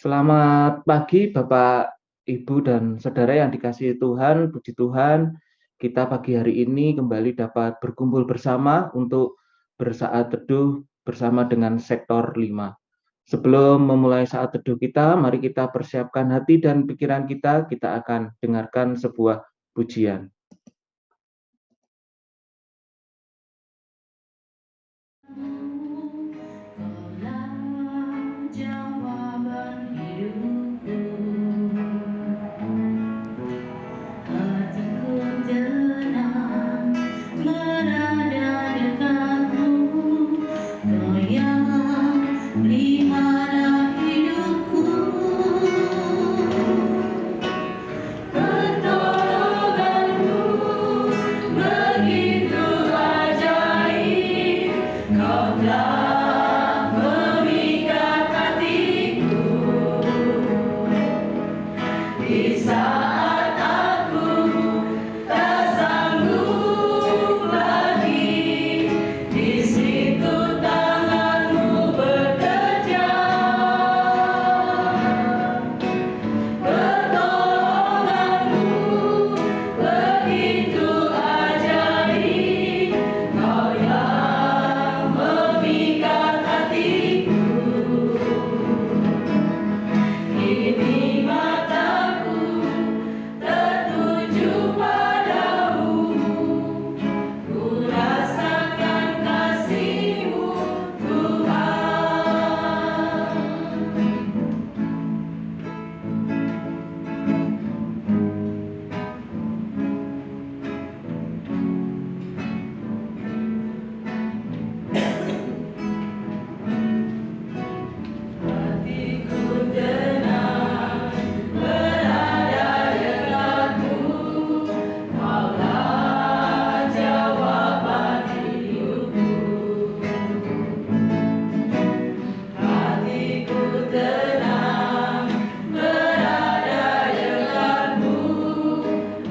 Selamat pagi Bapak, Ibu, dan saudara yang dikasihi Tuhan. Puji Tuhan, kita pagi hari ini kembali dapat berkumpul bersama untuk bersaat teduh bersama dengan Sektor 5. Sebelum memulai saat teduh kita, mari kita persiapkan hati dan pikiran kita akan dengarkan sebuah pujian. Jawaban hidupku, hatiku tenang berada dekatmu. Kau yang pelihara hidupku, pertolonganmu begitu ajaib. Kau telah memikat hatiku di saat aku tak sanggup lagi. Di situ tanganmu bekerja, pertolonganmu begitu ajaib. Kau yang memikat hatiku, ini mataku tertuju padamu. Ku rasakan kasih-Mu, Tuhan. Hatiku tenang berada dekatmu. Kaulah jawaban hidupku. Hatiku tenang berada dekatmu.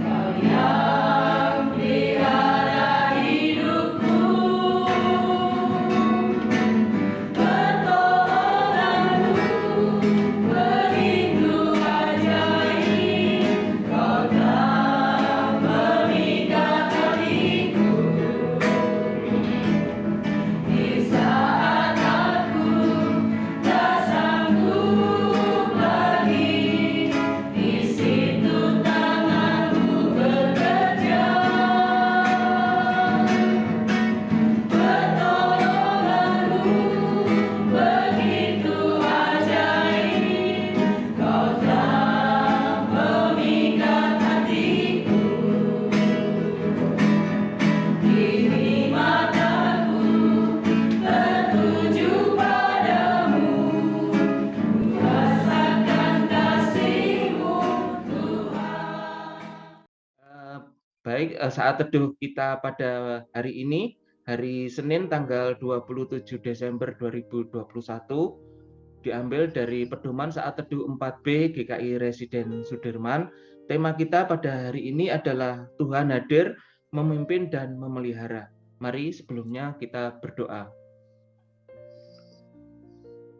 Kau yang pelihara hidupku, pertolonganmu begitu ajaib. Kau telah memikat hatiku di saat aku tak sanggup lagi. Di situ tanganmu bekerja, pertolonganmu begitu ajaib. Kau telah memikat hatiku, kini mataku tertuju padamu. Ku rasakan kasih-Mu, Tuhan. Saat teduh kita pada hari ini, hari Senin tanggal 27 Desember 2021, diambil dari pedoman saat teduh 4B GKI Residen Sudirman. Tema kita pada hari ini adalah Tuhan hadir, memimpin dan memelihara. Mari sebelumnya kita berdoa.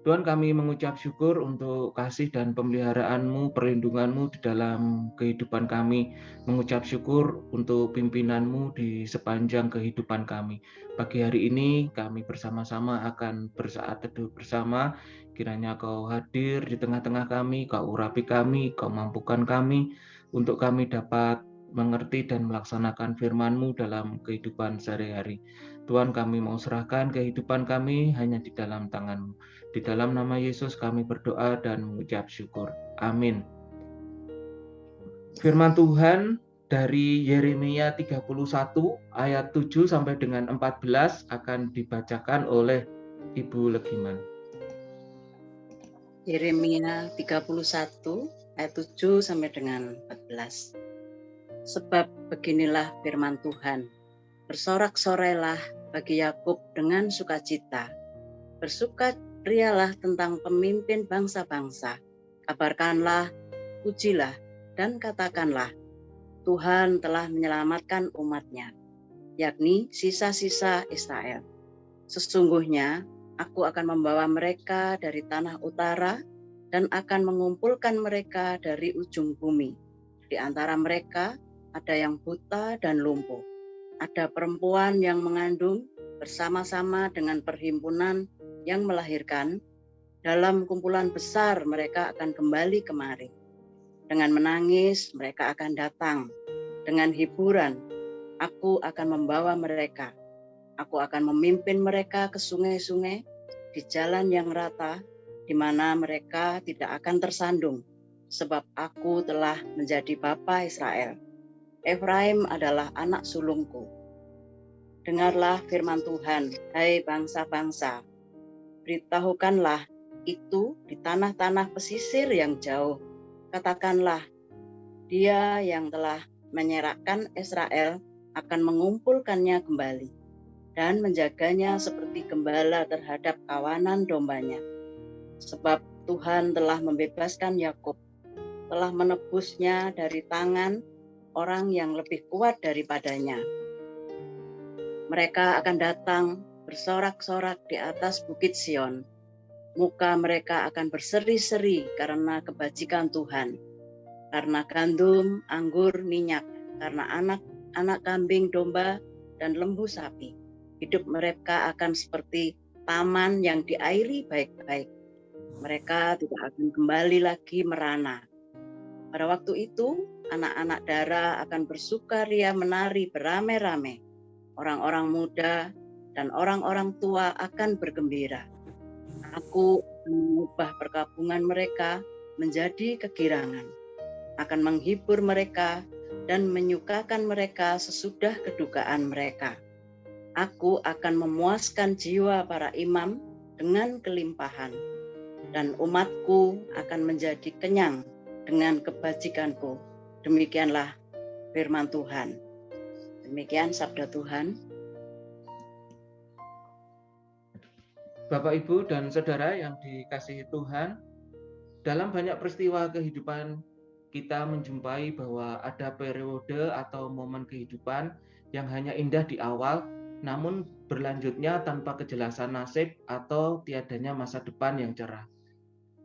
Tuhan, kami mengucap syukur untuk kasih dan pemeliharaan-Mu, perlindungan-Mu di dalam kehidupan kami. Mengucap syukur untuk pimpinan-Mu di sepanjang kehidupan kami. Pagi hari ini kami bersama-sama akan bersaat teduh bersama. Kiranya Kau hadir di tengah-tengah kami, Kau urapi kami, Kau mampukan kami untuk kami dapat mengerti dan melaksanakan firman-Mu dalam kehidupan sehari-hari. Tuhan, kami mau serahkan kehidupan kami hanya di dalam tangan-Mu. Di dalam nama Yesus kami berdoa dan mengucap syukur. Amin. Firman Tuhan dari Yeremia 31 ayat 7 sampai dengan 14 akan dibacakan oleh Ibu Legiman. Yeremia 31 ayat 7 sampai dengan 14. Sebab beginilah firman Tuhan, bersorak-sorailah bagi Yakub dengan sukacita, bersukacitalah tentang pemimpin bangsa-bangsa, kabarkanlah, pujilah, dan katakanlah, Tuhan telah menyelamatkan umat-Nya, yakni sisa-sisa Israel. Sesungguhnya aku akan membawa mereka dari tanah utara, dan akan mengumpulkan mereka dari ujung bumi. Di antara mereka ada yang buta dan lumpuh. Ada perempuan yang mengandung bersama-sama dengan perhimpunan yang melahirkan. Dalam kumpulan besar mereka akan kembali kemari. Dengan menangis mereka akan datang. Dengan hiburan aku akan membawa mereka. Aku akan memimpin mereka ke sungai-sungai di jalan yang rata, di mana mereka tidak akan tersandung, sebab aku telah menjadi bapa Israel. Efraim adalah anak sulungku. Dengarlah firman Tuhan, hai bangsa-bangsa. Beritahukanlah itu di tanah-tanah pesisir yang jauh. Katakanlah, Dia yang telah menyerahkan Israel akan mengumpulkannya kembali dan menjaganya seperti gembala terhadap kawanan dombanya. Sebab Tuhan telah membebaskan Yakub, telah menebusnya dari tangan orang yang lebih kuat daripadanya. Mereka akan datang bersorak-sorak di atas bukit Sion. Muka mereka akan berseri-seri karena kebajikan Tuhan, karena gandum, anggur, minyak, karena anak kambing domba dan lembu sapi. Hidup mereka akan seperti taman yang diairi baik-baik. Mereka tidak akan kembali lagi merana. Pada waktu itu, anak-anak dara akan bersukaria menari beramai-ramai. Orang-orang muda dan orang-orang tua akan bergembira. Aku akan mengubah perkabungan mereka menjadi kegirangan, akan menghibur mereka dan menyukakan mereka sesudah kedukaan mereka. Aku akan memuaskan jiwa para imam dengan kelimpahan, dan umatku akan menjadi kenyang dengan kebajikanku. Demikianlah firman Tuhan. Demikian sabda Tuhan. Bapak, Ibu, dan Saudara yang dikasihi Tuhan, dalam banyak peristiwa kehidupan kita menjumpai bahwa ada periode atau momen kehidupan yang hanya indah di awal, namun berlanjutnya tanpa kejelasan nasib atau tiadanya masa depan yang cerah.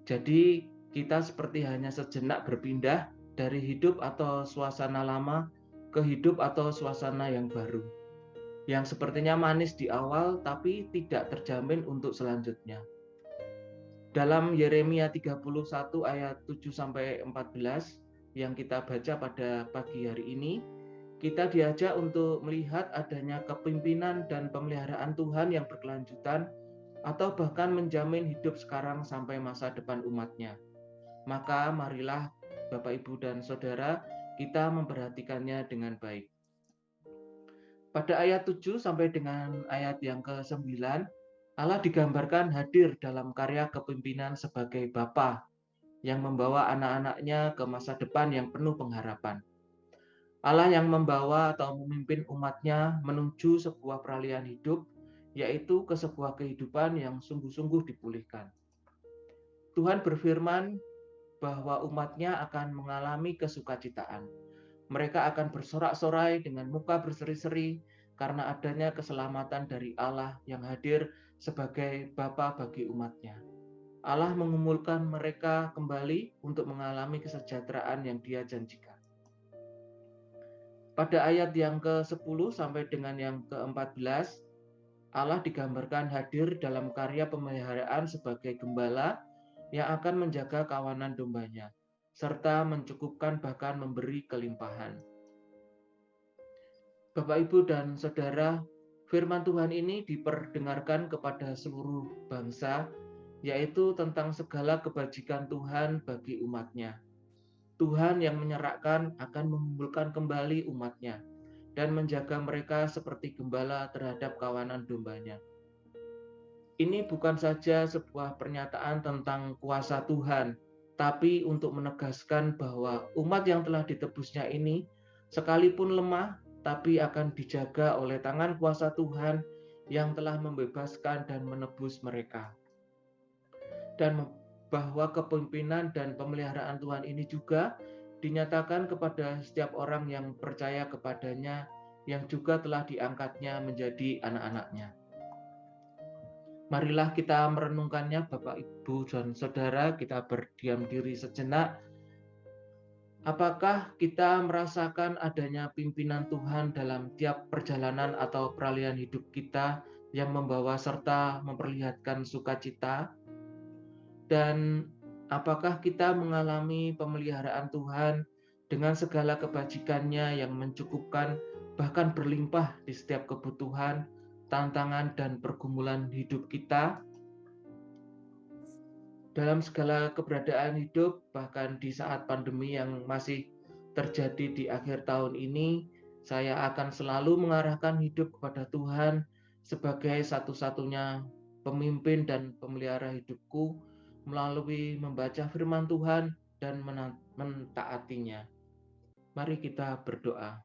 Jadi kita seperti hanya sejenak berpindah dari hidup atau suasana lama ke hidup atau suasana yang baru, yang sepertinya manis di awal tapi tidak terjamin untuk selanjutnya. Dalam Yeremia 31 ayat 7-14 yang kita baca pada pagi hari ini, kita diajak untuk melihat adanya kepimpinan dan pemeliharaan Tuhan yang berkelanjutan atau bahkan menjamin hidup sekarang sampai masa depan umatnya. Maka marilah Bapak, Ibu, dan Saudara, kita memperhatikannya dengan baik. Pada ayat 7 sampai dengan ayat yang ke-9, Allah digambarkan hadir dalam karya kepimpinan sebagai Bapa yang membawa anak-anaknya ke masa depan yang penuh pengharapan. Allah yang membawa atau memimpin umatnya menuju sebuah peralihan hidup, yaitu ke sebuah kehidupan yang sungguh-sungguh dipulihkan. Tuhan berfirman bahwa umatnya akan mengalami kesukacitaan. Mereka akan bersorak-sorai dengan muka berseri-seri karena adanya keselamatan dari Allah yang hadir sebagai Bapa bagi umatnya. Allah mengumpulkan mereka kembali untuk mengalami kesejahteraan yang Dia janjikan. Pada ayat yang ke-10 sampai dengan yang ke-14, Allah digambarkan hadir dalam karya pemeliharaan sebagai gembala yang akan menjaga kawanan dombanya, serta mencukupkan bahkan memberi kelimpahan. Bapak, Ibu, dan Saudara, firman Tuhan ini diperdengarkan kepada seluruh bangsa, yaitu tentang segala kebajikan Tuhan bagi umatnya. Tuhan yang menyerahkan akan mengumpulkan kembali umatnya dan menjaga mereka seperti gembala terhadap kawanan dombanya. Ini bukan saja sebuah pernyataan tentang kuasa Tuhan, tapi untuk menegaskan bahwa umat yang telah ditebusnya ini, sekalipun lemah, tapi akan dijaga oleh tangan kuasa Tuhan yang telah membebaskan dan menebus mereka. Dan bahwa kepemimpinan dan pemeliharaan Tuhan ini juga dinyatakan kepada setiap orang yang percaya kepadanya, yang juga telah diangkatnya menjadi anak-anaknya. Marilah kita merenungkannya, Bapak, Ibu, dan Saudara. Kita berdiam diri sejenak. Apakah kita merasakan adanya pimpinan Tuhan dalam tiap perjalanan atau peralihan hidup kita yang membawa serta memperlihatkan sukacita? Dan apakah kita mengalami pemeliharaan Tuhan dengan segala kebajikannya yang mencukupkan, bahkan berlimpah di setiap kebutuhan, tantangan, dan pergumulan hidup kita? Dalam segala keberadaan hidup, bahkan di saat pandemi yang masih terjadi di akhir tahun ini, saya akan selalu mengarahkan hidup kepada Tuhan sebagai satu-satunya pemimpin dan pemelihara hidupku melalui membaca firman Tuhan dan mentaatinya. Mari kita berdoa.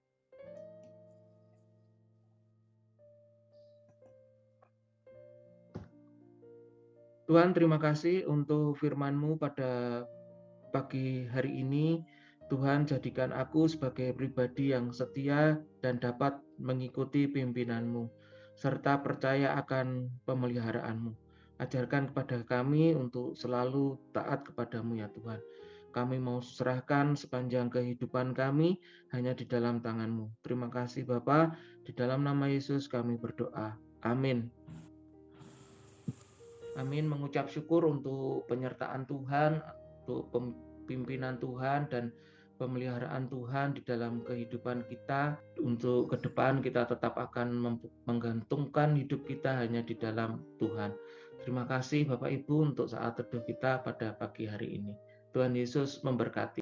Tuhan, terima kasih untuk firman-Mu pada pagi hari ini. Tuhan, jadikan aku sebagai pribadi yang setia dan dapat mengikuti pimpinan-Mu, serta percaya akan pemeliharaan-Mu. Ajarkan kepada kami untuk selalu taat kepada-Mu ya Tuhan. Kami mau serahkan sepanjang kehidupan kami hanya di dalam tangan-Mu. Terima kasih Bapa, di dalam nama Yesus kami berdoa. Amin. Amin, mengucap syukur untuk penyertaan Tuhan, untuk pimpinan Tuhan dan pemeliharaan Tuhan di dalam kehidupan kita. Untuk ke depan kita tetap akan menggantungkan hidup kita hanya di dalam Tuhan. Terima kasih Bapak Ibu untuk saat teduh kita pada pagi hari ini. Tuhan Yesus memberkati.